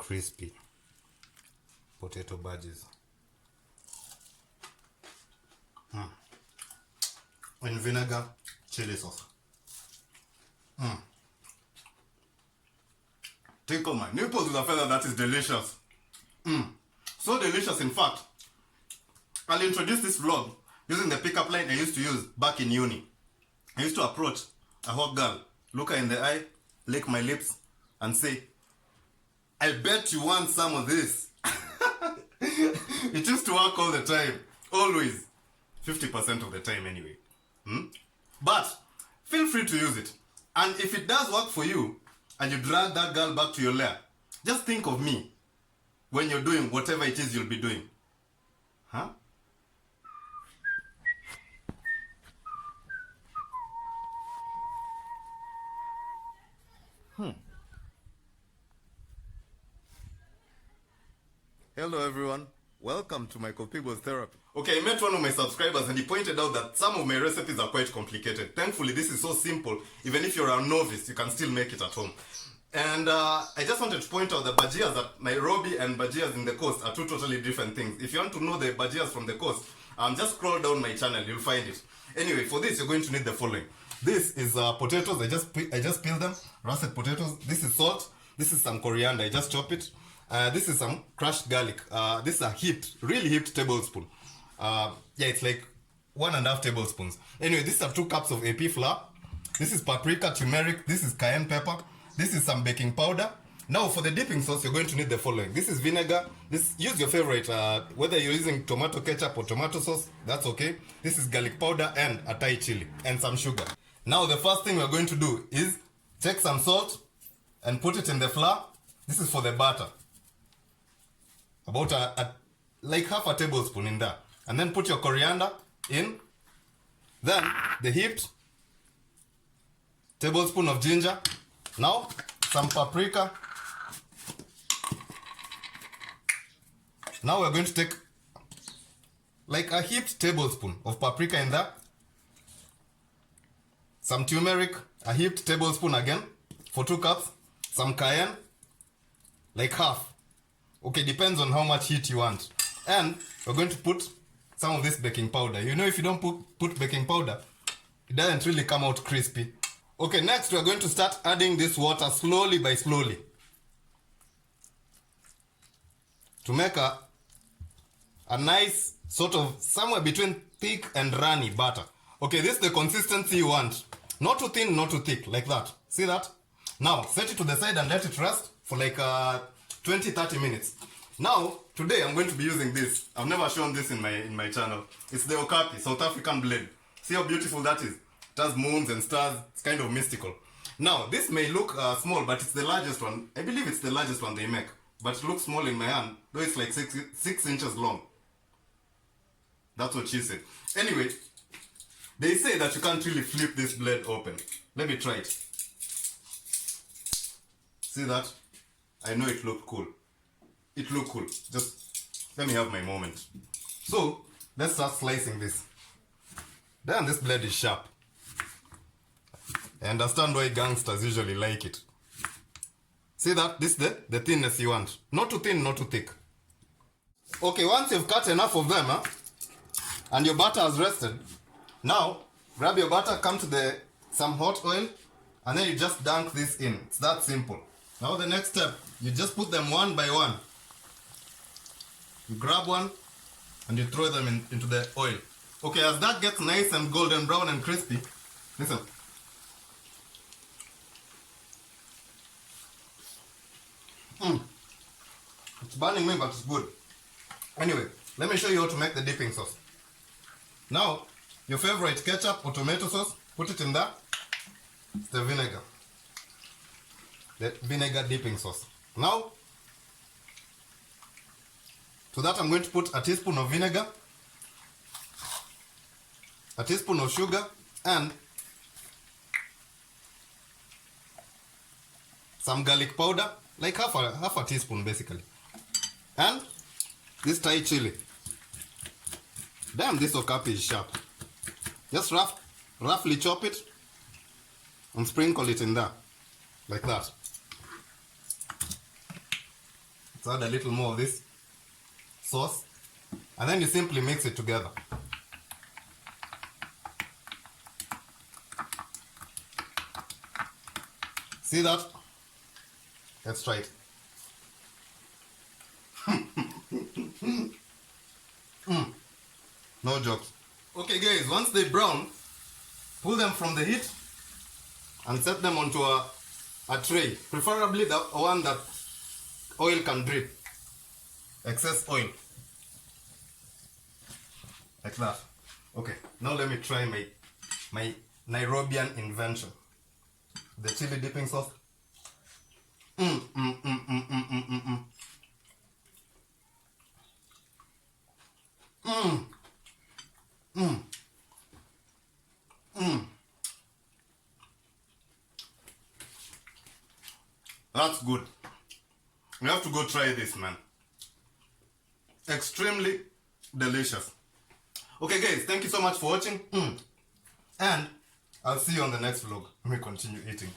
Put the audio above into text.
crispy potato bhajis. In vinegar, chili sauce. Tickle my nipples with a feather, that is delicious. So delicious, in fact. I'll introduce this vlog using the pickup line I used to use back in uni. I used to approach a hot girl, look her in the eye, lick my lips, and say, I bet you want some of this. It used to work all the time. Always. 50% of the time anyway. But feel free to use it. And if it does work for you, and you drag that girl back to your lair, just think of me when you're doing whatever it is you'll be doing. Huh? Hello everyone, welcome to my People's Therapy. Okay, I met one of my subscribers and he pointed out that some of my recipes are quite complicated. Thankfully, this is so simple, even if you're a novice, you can still make it at home. And I just wanted to point out that Bhajias at Nairobi and Bhajias in the coast are two totally different things. If you want to know the Bhajias from the coast, just scroll down my channel, you'll find it. Anyway, for this, you're going to need the following. This is potatoes, I just peeled them, russet potatoes. This is salt, this is some coriander, I just chop it. This is some crushed garlic. This is a really heaped tablespoon. Yeah, it's like 1.5 tablespoons. Anyway, these are 2 cups of AP flour. This is paprika, turmeric. This is cayenne pepper. This is some baking powder. Now for the dipping sauce, you're going to need the following. This is vinegar. Use your favorite, whether you're using tomato ketchup or tomato sauce, that's okay. This is garlic powder and a Thai chili and some sugar. Now the first thing we're going to do is take some salt and put it in the flour. This is for the batter. About like half a tablespoon in there. And then put your coriander in. Then the heaped tablespoon of ginger. Now some paprika. Now we're going to take like a heaped tablespoon of paprika in there. Some turmeric, a heaped tablespoon again for 2 cups. Some cayenne, like half. Okay, depends on how much heat you want. And we're going to put some of this baking powder. You know, if you don't put baking powder, it doesn't really come out crispy. Okay, next we're going to start adding this water slowly by slowly to make a nice sort of somewhere between thick and runny batter. Okay, this is the consistency you want. Not too thin, not too thick, like that. See that? Now, set it to the side and let it rest for like 20-30 minutes. Now, today I'm going to be using this. I've never shown this in my channel. It's the Okapi, South African blade. See how beautiful that is? It has moons and stars. It's kind of mystical. Now, this may look small, but it's the largest one. I believe it's the largest one they make. But it looks small in my hand, though it's like 6 inches long. That's what she said. Anyway, they say that you can't really flip this blade open. Let me try it. See that? I know it looked cool. It looked cool. Just let me have my moment. So, let's start slicing this. Damn, this blade is sharp. I understand why gangsters usually like it. See that? This is the thinness you want. Not too thin, not too thick. Okay, once you've cut enough of them, and your butter has rested, now, grab your butter, come to some hot oil, and then you just dunk this in. It's that simple. Now the next step, you just put them one by one. You grab one and you throw them into the oil. Okay, as that gets nice and golden brown and crispy, listen. It's burning me, but it's good. Anyway, let me show you how to make the dipping sauce. Now, your favorite ketchup or tomato sauce, put it in there. It's the vinegar. The vinegar dipping sauce. Now, to that I'm going to put a teaspoon of vinegar, a teaspoon of sugar, and some garlic powder, like half a teaspoon basically. And this Thai chili. Damn, this okapi is sharp. Just roughly chop it and sprinkle it in there, like that. So add a little more of this sauce, and then you simply mix it together. See that? Let's try it. No jokes. Okay guys, once they brown, pull them from the heat and set them onto a tray, preferably the one that oil can drip. Excess oil. Like that. Okay, now let me try my Nairobian invention. The chili dipping sauce. That's good. You have to go try this, man. Extremely delicious. Okay guys, thank you so much for watching. And I'll see you on the next vlog. Let me continue eating.